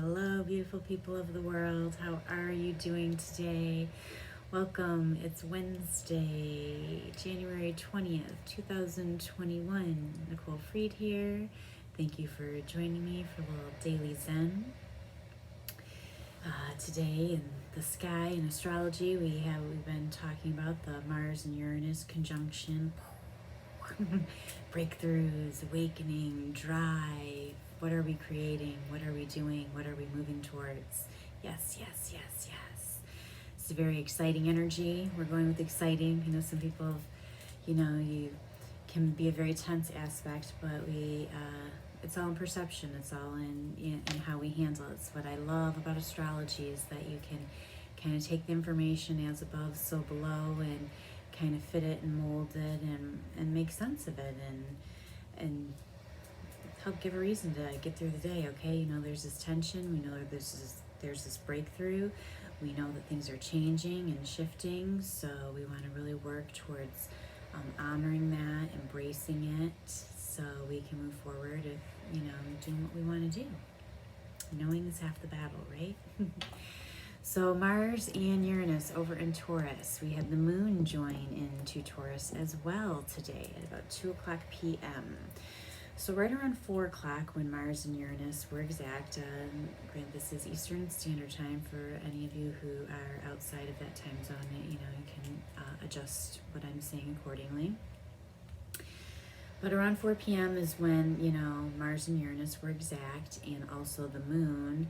Hello, beautiful people of the world. How are you doing today? Welcome. It's Wednesday, January 20th, 2021. Nicole Freed here. Thank you for joining me for a little daily Zen. Today in the sky in astrology, we've been talking about the Mars and Uranus conjunction. Breakthroughs, awakening, drive. What are we creating? What are we doing? What are we moving towards? Yes. It's a very exciting energy. We're going with exciting. Some people, you can be a very tense aspect, but it's all in perception. It's all in how we handle it. It's what I love about astrology is that you can kind of take the information as above, so below, and kind of fit it and mold it and make sense of it and help give a reason to get through the day. Okay, there's this tension. We know there's this breakthrough. We know that things are changing and shifting, so we want to really work towards honoring that, embracing it, so we can move forward if doing what we want to do. Knowing is half the battle, right? So Mars and Uranus over in Taurus. We had the moon join into Taurus as well today at about 2 o'clock p.m. So right around 4 o'clock when Mars and Uranus were exact, granted this is Eastern Standard Time for any of you who are outside of that time zone, you can adjust what I'm saying accordingly. But around 4 p.m. is when, Mars and Uranus were exact, and also the moon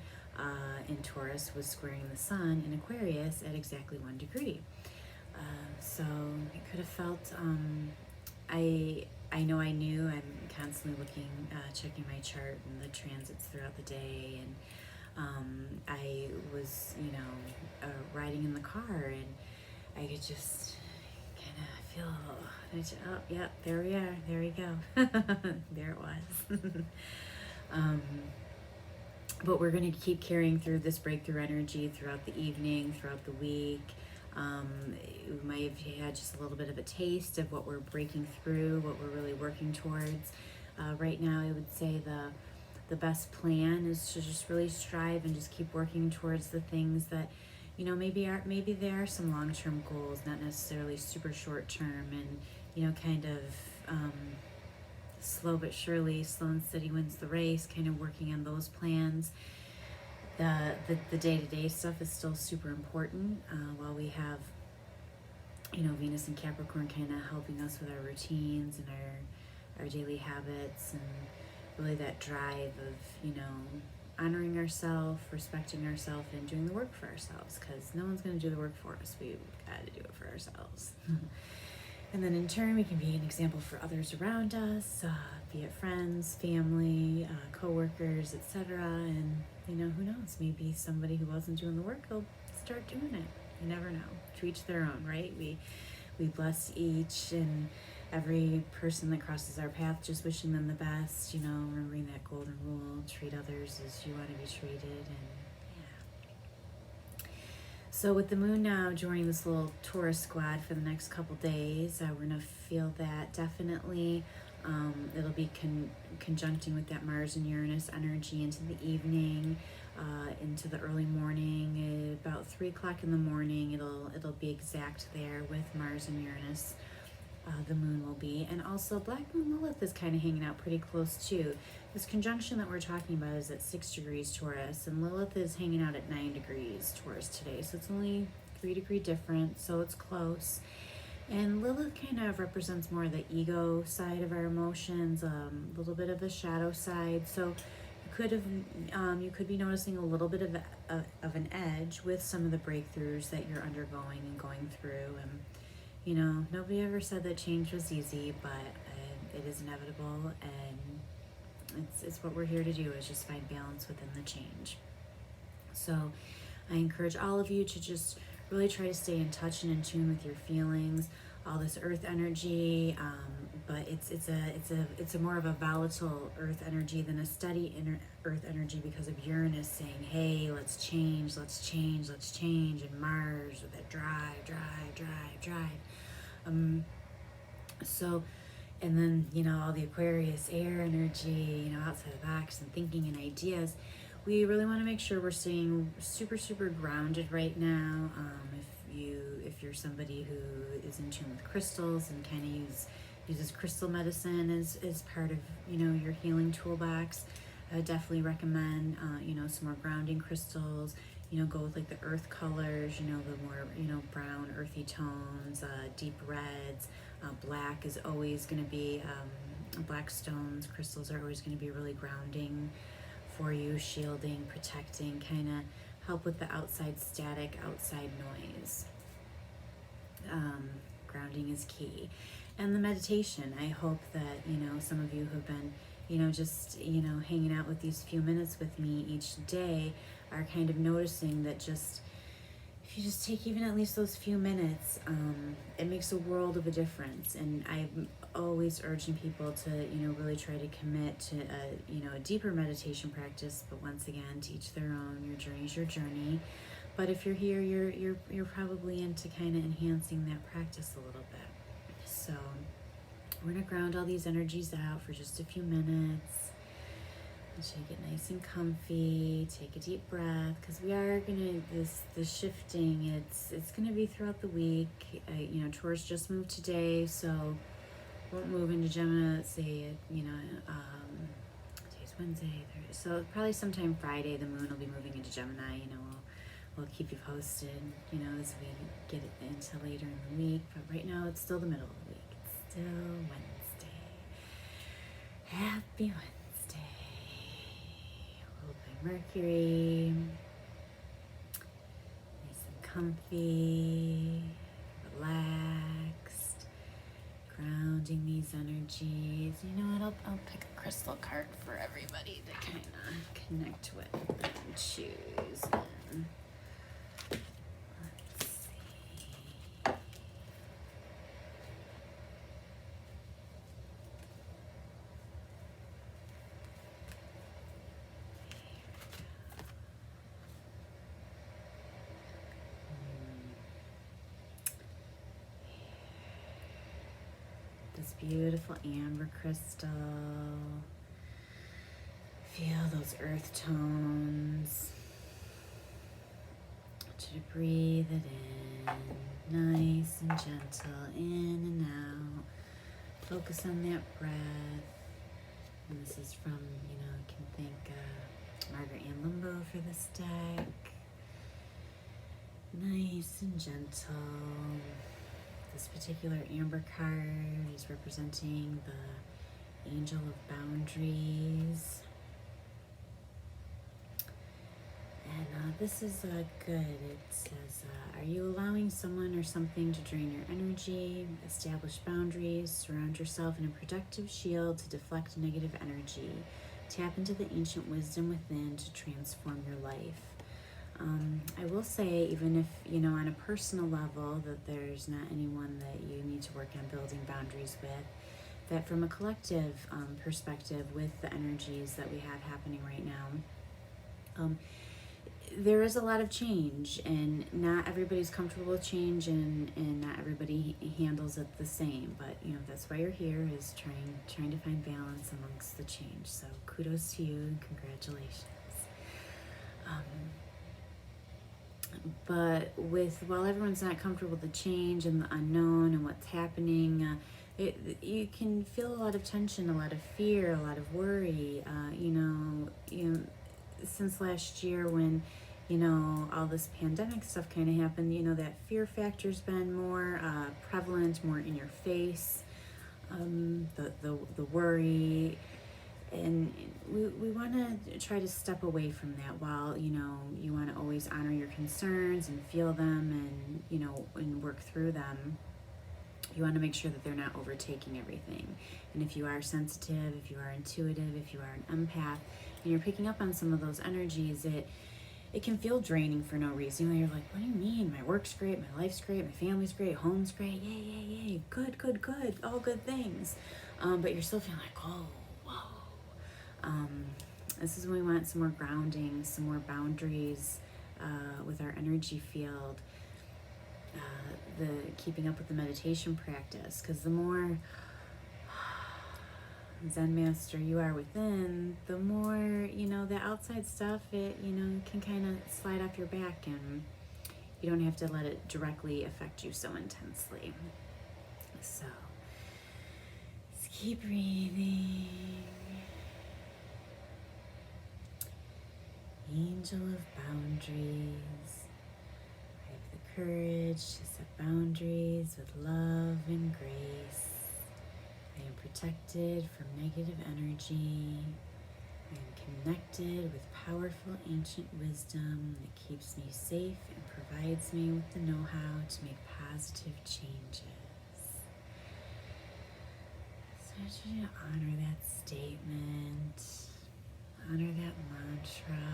in Taurus was squaring the sun in Aquarius at exactly 1 degree. So it could have felt, I knew I'm constantly looking, checking my chart and the transits throughout the day, and I was, riding in the car, and I could just kind of feel, oh, yeah, there we are, there we go, there it was. But we're going to keep carrying through this breakthrough energy throughout the evening, throughout the week. We might have had just a little bit of a taste of what we're breaking through, what we're really working towards. Right now, I would say the best plan is to just really strive and just keep working towards the things that, maybe there are some long-term goals, not necessarily super short-term, and, kind of slow but surely, slow and steady wins the race, kind of working on those plans. The day-to-day stuff is still super important, while we have, Venus and Capricorn kind of helping us with our routines and our daily habits, and really that drive of, honoring ourselves, respecting ourselves, and doing the work for ourselves, because no one's going to do the work for us. We've got to do it for ourselves. And then in turn, we can be an example for others around us, be it friends, family, co-workers, etc. And, who knows? Maybe somebody who wasn't doing the work will start doing it. You never know. To each their own, right? We bless each and every person that crosses our path, just wishing them the best, remembering that golden rule, treat others as you want to be treated, and so with the moon now joining this little Taurus squad for the next couple days, we're going to feel that definitely. It'll be conjuncting with that Mars and Uranus energy into the evening, into the early morning. About 3 o'clock in the morning, it'll be exact there with Mars and Uranus. The moon will be, and also Black Moon Lilith is kind of hanging out pretty close too. This conjunction that we're talking about is at 6 degrees Taurus, and Lilith is hanging out at 9 degrees Taurus today, so it's only 3-degree difference, so it's close. And Lilith kind of represents more of the ego side of our emotions, a little bit of the shadow side. So you could be noticing a little bit of an edge with some of the breakthroughs that you're undergoing and going through. And nobody ever said that change was easy, but it is inevitable, and it's what we're here to do, is just find balance within the change. So I encourage all of you to just really try to stay in touch and in tune with your feelings, all this earth energy, but it's a more of a volatile earth energy than a steady earth energy, because of Uranus saying, hey, let's change, and Mars with that drive. So, and then, all the Aquarius air energy, outside the box and thinking and ideas. we really want to make sure we're staying super grounded right now. If you're somebody who is in tune with crystals and kind of uses crystal medicine as part of your healing toolbox, I would definitely recommend some more grounding crystals. Go with like the earth colors, the more brown earthy tones, deep reds. Black is always going to be black stones, crystals are always going to be really grounding for you, shielding, protecting, kind of help with the outside static, outside noise. Grounding is key. And the meditation, I hope that some of you have been just hanging out with these few minutes with me each day are kind of noticing that just if you just take even at least those few minutes, it makes a world of a difference. And I'm always urging people to really try to commit to a deeper meditation practice, but once again, to each their own. Your journey is your journey. But if you're here, you're probably into kind of enhancing that practice a little bit. So we're gonna ground all these energies out for just a few minutes. So you get nice and comfy. Take a deep breath, because we are gonna the shifting. It's gonna be throughout the week. Taurus just moved today, so won't move into Gemini. Let's say today's Wednesday, Thursday, so probably sometime Friday the moon will be moving into Gemini. We'll keep you posted. As we get it into later in the week. But right now it's still the middle of the week. It's still Wednesday. Happy Wednesday. Ruled by Mercury. Nice and comfy. Relaxed. Grounding these energies. You know what? I'll pick a crystal card for everybody to kind of connect with and choose. Let's see. This beautiful amber crystal. Feel those earth tones. To breathe it in, nice and gentle, in and out. Focus on that breath. And this is from, you can thank Margaret Ann Limbo for this deck. Nice and gentle. This particular amber card is representing the angel of boundaries. And this is good. It says, are you allowing someone or something to drain your energy? Establish boundaries. Surround yourself in a protective shield to deflect negative energy. Tap into the ancient wisdom within to transform your life. I will say, even if, on a personal level, that there's not anyone that you need to work on building boundaries with, that from a collective perspective with the energies that we have happening right now, there is a lot of change, and not everybody's comfortable with change, and not everybody handles it the same. But that's why you're here, is trying to find balance amongst the change. So kudos to you and congratulations. But while everyone's not comfortable with the change and the unknown and what's happening, you can feel a lot of tension, a lot of fear, a lot of worry. Since last year when all this pandemic stuff kind of happened, that fear factor's been more prevalent, more in your face, the worry, and we want to try to step away from that. While you want to always honor your concerns and feel them, and work through them, you want to make sure that they're not overtaking everything. And if you are sensitive, if you are intuitive, if you are an empath, and you're picking up on some of those energies, it can feel draining for no reason. You're like, what do you mean? My work's great, my life's great, my family's great, home's great, yay, good, all good things. But you're still feeling like, whoa. This is when we want some more grounding, some more boundaries with our energy field. The keeping up with the meditation practice, because the more Zen master you are within, the more, the outside stuff, it, can kind of slide off your back, and you don't have to let it directly affect you so intensely. So just keep breathing. Angel of boundaries. I have the courage to set boundaries with love and grace. I am protected from negative energy. I am connected with powerful ancient wisdom that keeps me safe and provides me with the know-how to make positive changes. So I want you to honor that statement, honor that mantra.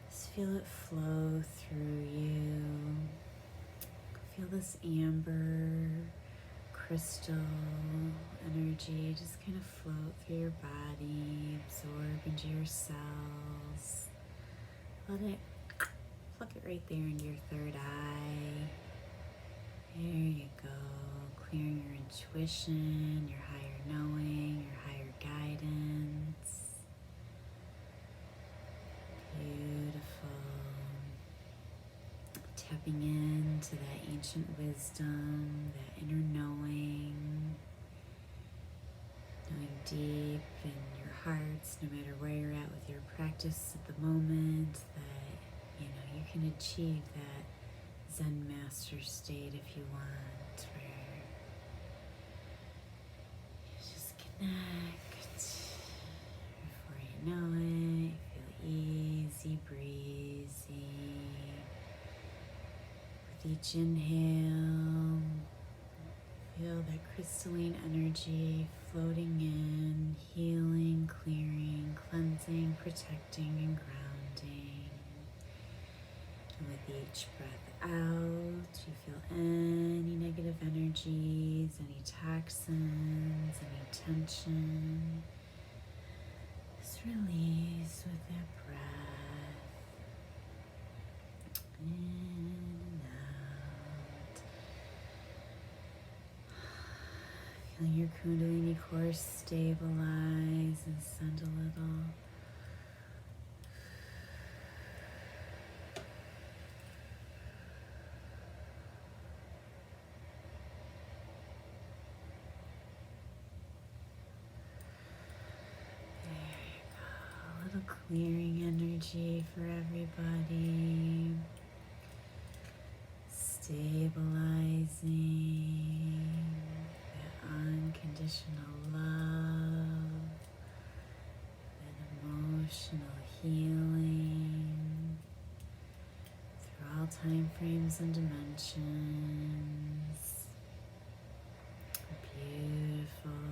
Just feel it flow through you. Feel this amber crystal energy just kind of float through your body, absorb into your cells. Let it pluck it right there into your third eye. There you go. Clearing your intuition, your higher knowing, your higher guidance. Beautiful. Tapping into that ancient wisdom, that inner knowing deep in your hearts, no matter where you're at with your practice at the moment, that you can achieve that Zen master state if you want, where you just connect. Before you know it, you feel easy breezy. With each inhale, feel that crystalline energy floating in, healing, clearing, cleansing, protecting, and grounding. And with each breath out, you feel any negative energies, any toxins, any tension. Just release with that breath. In and out. Feeling your Kundalini core stabilize and send a little. There you go. A little clearing energy for everybody. Stabilizing. Unconditional love, and emotional healing through all time frames and dimensions. Beautiful.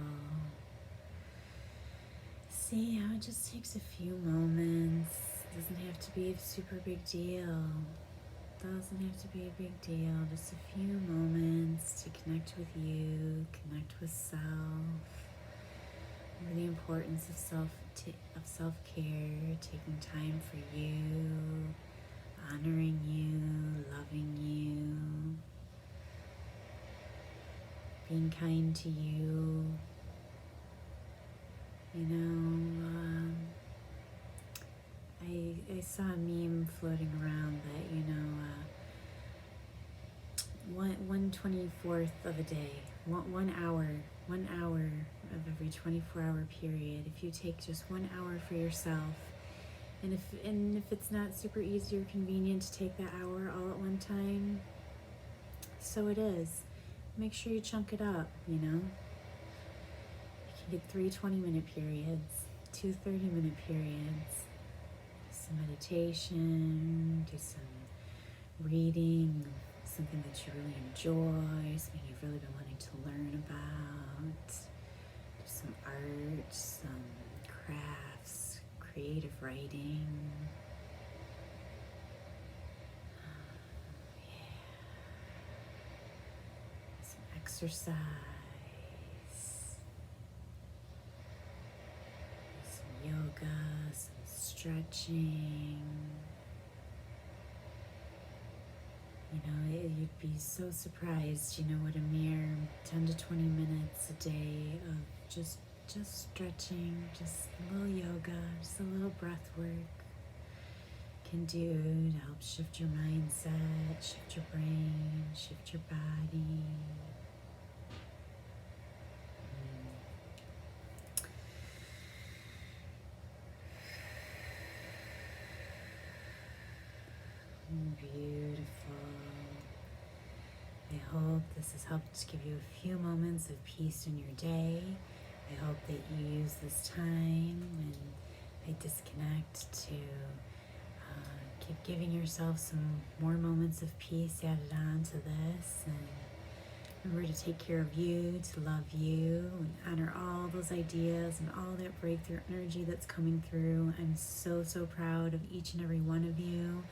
See how it just takes a few moments. It doesn't have to be a super big deal. Doesn't have to be a big deal, just a few moments to connect with you, connect with self, the importance of self-care, taking time for you, honoring you, loving you, being kind to you. I saw a meme floating around that, 1/24th of a day, 1 hour of every 24-hour period. If you take just 1 hour for yourself, and if it's not super easy or convenient to take that hour all at one time, so it is. Make sure you chunk it up, You can get 3 20-minute periods, 2 30-minute periods. Some meditation, do some reading, something that you really enjoy, something you've really been wanting to learn about. Do some art, some crafts, creative writing. Some exercise. Some yoga, some stretching. You'd be so surprised, what a mere 10 to 20 minutes a day of just stretching, just a little yoga, just a little breath work can do to help shift your mindset, shift your brain, shift your body. Beautiful. I hope this has helped to give you a few moments of peace in your day. I hope that you use this time when I disconnect to keep giving yourself some more moments of peace added on to this. And remember to take care of you, to love you, and honor all those ideas and all that breakthrough energy that's coming through. I'm so proud of each and every one of you.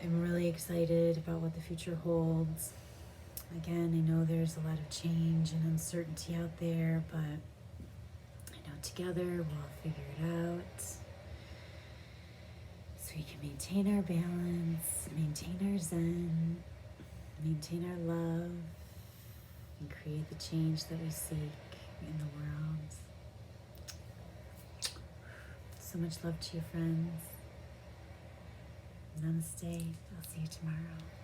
I'm really excited about what the future holds. Again, I know there's a lot of change and uncertainty out there, but I know together we'll figure it out so we can maintain our balance, maintain our Zen, maintain our love, and create the change that we seek in the world. So much love to you, friends. Namaste. I'll see you tomorrow.